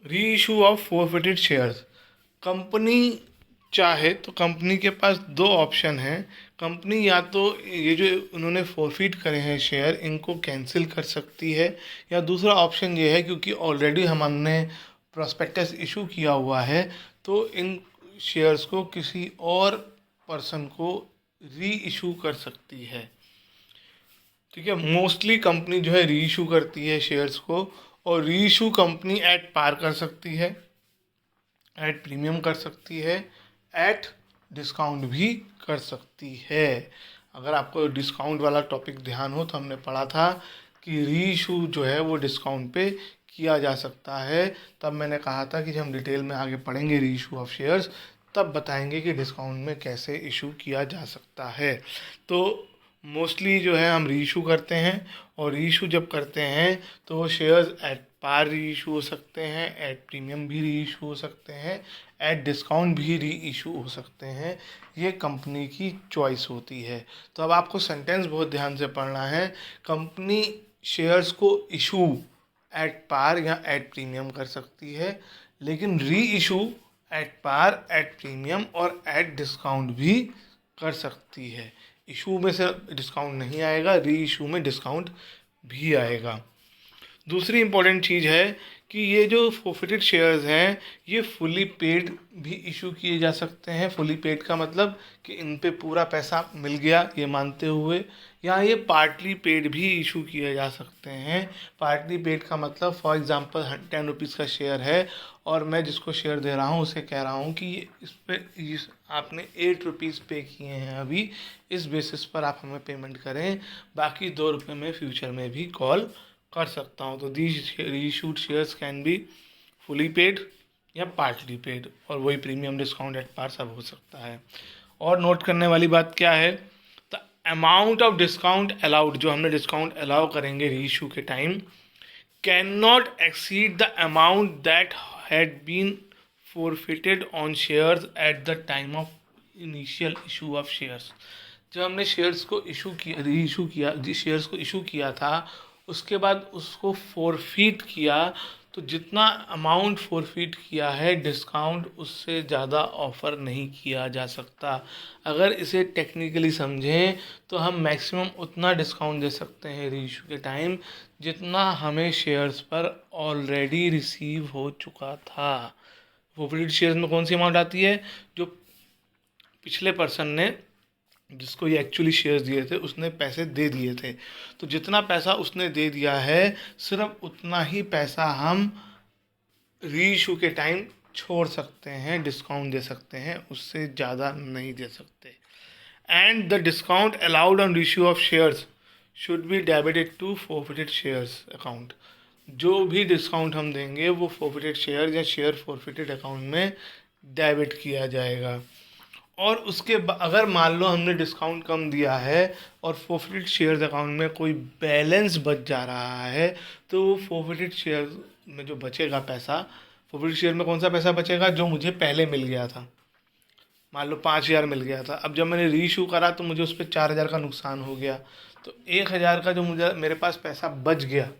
री issue of forfeited shares. Company चाहे तो कंपनी के पास दो ऑप्शन हैं। कंपनी या तो ये जो उन्होंने फोरफिट करे हैं शेयर, इनको कैंसिल कर सकती है, या दूसरा ऑप्शन ये है, क्योंकि ऑलरेडी हमने प्रोस्पेक्टस इशू किया हुआ है, तो इन शेयर्स को किसी और पर्सन को री इशू कर सकती है। ठीक है, मोस्टली कंपनी जो है री इशू करती है शेयर्स को, और री इशू कंपनी एट पार कर सकती है, एट प्रीमियम कर सकती है, एट डिस्काउंट भी कर सकती है। अगर आपको डिस्काउंट वाला टॉपिक ध्यान हो तो हमने पढ़ा था कि री इशू जो है वो डिस्काउंट पे किया जा सकता है। तब मैंने कहा था कि जब हम डिटेल में आगे पढ़ेंगे री इशू ऑफ शेयर्स, तब बताएंगे कि डिस्काउंट में कैसे इशू किया जा सकता है। तो मोस्टली जो है हम री इशू करते हैं, और री इशू जब करते हैं तो वो शेयर्स एट पार री इशू हो सकते हैं, एट प्रीमियम भी री इशू हो सकते हैं, एट डिस्काउंट भी री इशू हो सकते हैं। ये कंपनी की चॉइस होती है। तो अब आपको सेंटेंस बहुत ध्यान से पढ़ना है। कंपनी शेयर्स को इशू एट पार या एट प्रीमियम कर सकती है, लेकिन re issue at par, at premium और एट डिस्काउंट भी कर सकती है। इशू में से डिस्काउंट नहीं आएगा, री इशू में डिस्काउंट भी आएगा। दूसरी इम्पॉर्टेंट चीज़ है कि ये जो फोरफिटेड शेयर्स हैं, ये फुली पेड भी इशू किए जा सकते हैं। फुली पेड का मतलब कि इन पे पूरा पैसा मिल गया ये मानते हुए, या ये पार्टली पेड भी इशू किए जा सकते हैं। पार्टली पेड का मतलब फॉर एग्जांपल 10 रुपीज़ का शेयर है, और मैं जिसको शेयर दे रहा हूँ उसे कह रहा हूँ कि इस पे आपने 8 रुपीज़ पे किए हैं अभी, इस बेसिस पर आप हमें पेमेंट करें, बाकी 2 रुपये में फ्यूचर में भी कॉल कर सकता हूँ। तो these reissued shares can be fully paid या पार्टली पेड, और वही प्रीमियम डिस्काउंट एट पार सब हो सकता है। और नोट करने वाली बात क्या है, the amount of discount allowed, जो हमने डिस्काउंट अलाउ करेंगे रीइशू के time, can not exceed the amount that had been forfeited on shares at the time of initial issue of shares। जब हमने शेयर्स को इशू किया, री इशू किया, शेयर्स को इशू किया था, उसके बाद उसको फोरफिट किया, तो जितना अमाउंट फोरफिट किया है डिस्काउंट उससे ज़्यादा ऑफ़र नहीं किया जा सकता। अगर इसे टेक्निकली समझें तो हम मैक्सिमम उतना डिस्काउंट दे सकते हैं री इशू के टाइम जितना हमें शेयर्स पर ऑलरेडी रिसीव हो चुका था। फोरफिटेड शेयर्स में कौन सी अमाउंट आती है, जो पिछले पर्सन ने, जिसको ये एक्चुअली शेयर्स दिए थे, उसने पैसे दे दिए थे, तो जितना पैसा उसने दे दिया है सिर्फ उतना ही पैसा हम री इशू के टाइम छोड़ सकते हैं, डिस्काउंट दे सकते हैं, उससे ज़्यादा नहीं दे सकते। And the discount allowed on issue of shares should be debited to forfeited shares account. जो भी डिस्काउंट हम देंगे वो फोरफिटेड शेयर या शेयर फोरफिटेड अकाउंट में डेबिट किया जाएगा। और उसके अगर मान लो हमने डिस्काउंट कम दिया है और फोरफिटेड शेयर्स अकाउंट में कोई बैलेंस बच जा रहा है, तो वो फोरफिटेड शेयर में जो बचेगा पैसा, फोरफिटेड शेयर में कौन सा पैसा बचेगा, जो मुझे पहले मिल गया था। मान लो 5,000 मिल गया था, अब जब मैंने री इशू करा तो मुझे उस पर 4,000 का नुकसान हो गया, तो 1,000 का जो मुझे मेरे पास पैसा बच गया,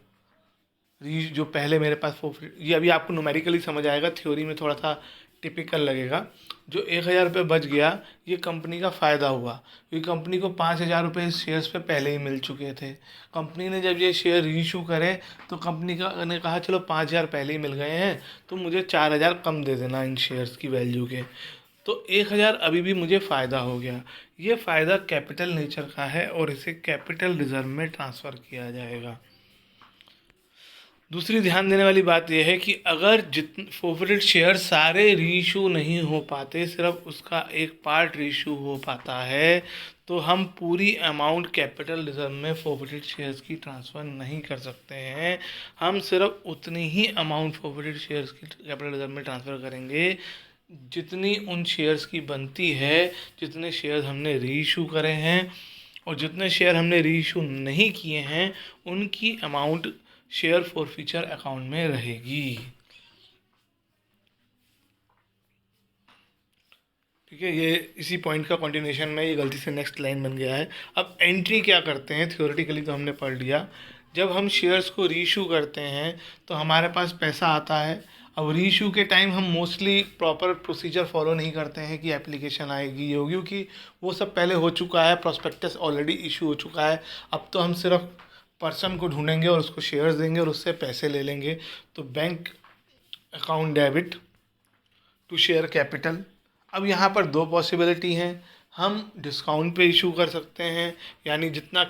जो पहले मेरे पास फोरफिट, ये अभी आपको न्यूमेरिकली समझ आएगा, थ्योरी में थोड़ा सा टिपिकल लगेगा। जो 1,000 रुपये बच गया, ये कंपनी का फ़ायदा हुआ, क्योंकि कंपनी को 5,000 रुपये इस शेयर्स पे पहले ही मिल चुके थे। कंपनी ने जब ये शेयर रीइशू करे तो कंपनी का ने कहा चलो 5,000 पहले ही मिल गए हैं, तो मुझे 4,000 कम दे देना इन शेयर्स की वैल्यू के, तो 1,000 अभी भी मुझे फ़ायदा हो गया। ये फ़ायदा कैपिटल नेचर का है और इसे कैपिटल रिजर्व में ट्रांसफ़र किया जाएगा। दूसरी ध्यान देने वाली बात यह है कि अगर जितने फोरफिटेड शेयर सारे रीइशू नहीं हो पाते, सिर्फ उसका एक पार्ट रीइशू हो पाता है, तो हम पूरी अमाउंट कैपिटल रिजर्व में फोरफिटेड शेयर्स की ट्रांसफ़र नहीं कर सकते हैं। हम सिर्फ उतनी ही अमाउंट फोरफिटेड शेयर्स की कैपिटल रिजर्व में ट्रांसफ़र करेंगे जितनी उन शेयर्स की बनती है, जितने शेयर्स हमने रीइशू करे हैं, और जितने शेयर हमने रीइशू नहीं किए हैं उनकी अमाउंट शेयर फॉरफीचर अकाउंट में रहेगी। ठीक है, ये इसी पॉइंट का कंटिन्यूशन में, ये गलती से नेक्स्ट लाइन बन गया है। अब एंट्री क्या करते हैं, थ्योरेटिकली तो हमने पढ़ लिया, जब हम शेयर्स को रीइशू करते हैं तो हमारे पास पैसा आता है। अब रीइशू के टाइम हम मोस्टली प्रॉपर प्रोसीजर फॉलो नहीं करते हैं कि एप्लीकेशन आएगी ये होगी, क्योंकि वो सब पहले हो चुका है, प्रॉस्पेक्टस ऑलरेडी इशू हो चुका है। अब तो हम सिर्फ पर्सन को ढूंढेंगे और उसको शेयर्स देंगे और उससे पैसे ले लेंगे। तो bank account debit to share capital. अब यहाँ पर दो पॉसिबिलिटी हैं, हम डिस्काउंट पे इशू कर सकते हैं, यानी जितना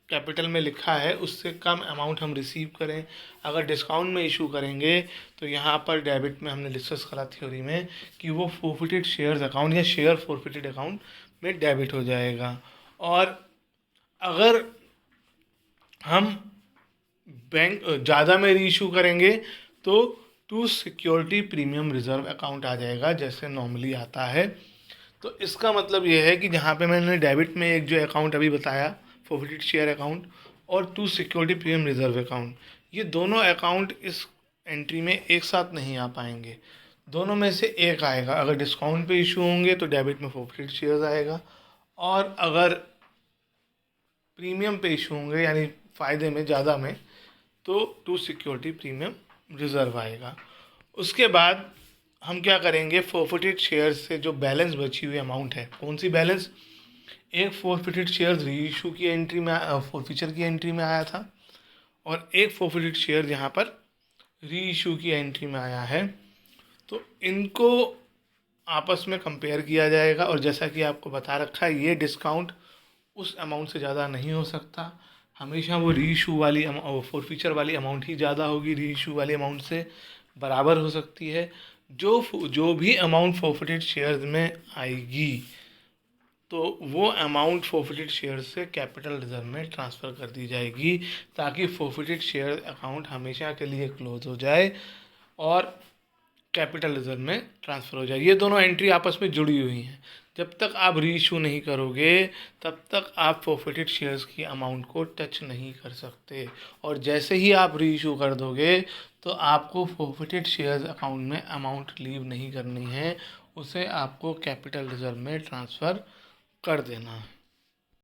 कैपिटल में लिखा है उससे कम अमाउंट हम रिसीव करें। अगर डिस्काउंट में इशू करेंगे तो यहाँ पर डेबिट में हमने डिस्कस करा थ्योरी में कि वो फोरफिटेड शेयर्स अकाउंट या शेयर फोरफिटेड अकाउंट में डेबिट हो जाएगा। और अगर हम बैंक ज़्यादा में रीइशू करेंगे तो to security premium reserve account आ जाएगा, जैसे नॉर्मली आता है। तो इसका मतलब ये है कि जहाँ पे मैंने डेबिट में एक जो अकाउंट अभी बताया फोरफिटेड शेयर अकाउंट और to security premium reserve account, ये दोनों अकाउंट इस एंट्री में एक साथ नहीं आ पाएंगे, दोनों में से एक आएगा। अगर डिस्काउंट पे इशू होंगे तो डेबिट में फोरफिटेड शेयर्स आएगा, और अगर प्रीमियम पे इशू होंगे यानी फ़ायदे में ज़्यादा में तो टू सिक्योरिटी प्रीमियम रिजर्व आएगा। उसके बाद हम क्या करेंगे, फोरफिटेड शेयर्स से जो बैलेंस बची हुई अमाउंट है, कौन सी बैलेंस, एक फोरफिटेड शेयर्स रीइशू की एंट्री में फोरफीचर की एंट्री में आया था और एक फोरफिटेड शेयर यहाँ पर रीइशू की एंट्री में आया है। तो इनको आपस में कंपेयर किया जाएगा, और जैसा कि आपको बता रखा है ये डिस्काउंट उस अमाउंट से ज़्यादा नहीं हो सकता, हमेशा वो रीइशू वाली फोरफीचर वाली अमाउंट ही ज़्यादा होगी, रीइशू वाली अमाउंट से बराबर हो सकती है। जो भी अमाउंट फोरफिटेड शेयर्स में आएगी तो वो अमाउंट फोरफिटेड शेयर से कैपिटल रिजर्व में ट्रांसफ़र कर दी जाएगी, ताकि फोरफिटेड शेयर अकाउंट हमेशा के लिए क्लोज हो जाए और कैपिटल रिजर्व में ट्रांसफ़र हो जाए। ये दोनों एंट्री आपस में जुड़ी हुई हैं। जब तक आप रीइशू नहीं करोगे तब तक आप फोरफिटेड शेयर्स की अमाउंट को टच नहीं कर सकते, और जैसे ही आप रीइशू कर दोगे तो आपको फोरफिटेड शेयर्स अकाउंट में अमाउंट लीव नहीं करनी है, उसे आपको कैपिटल रिजर्व में ट्रांसफ़र कर देना है।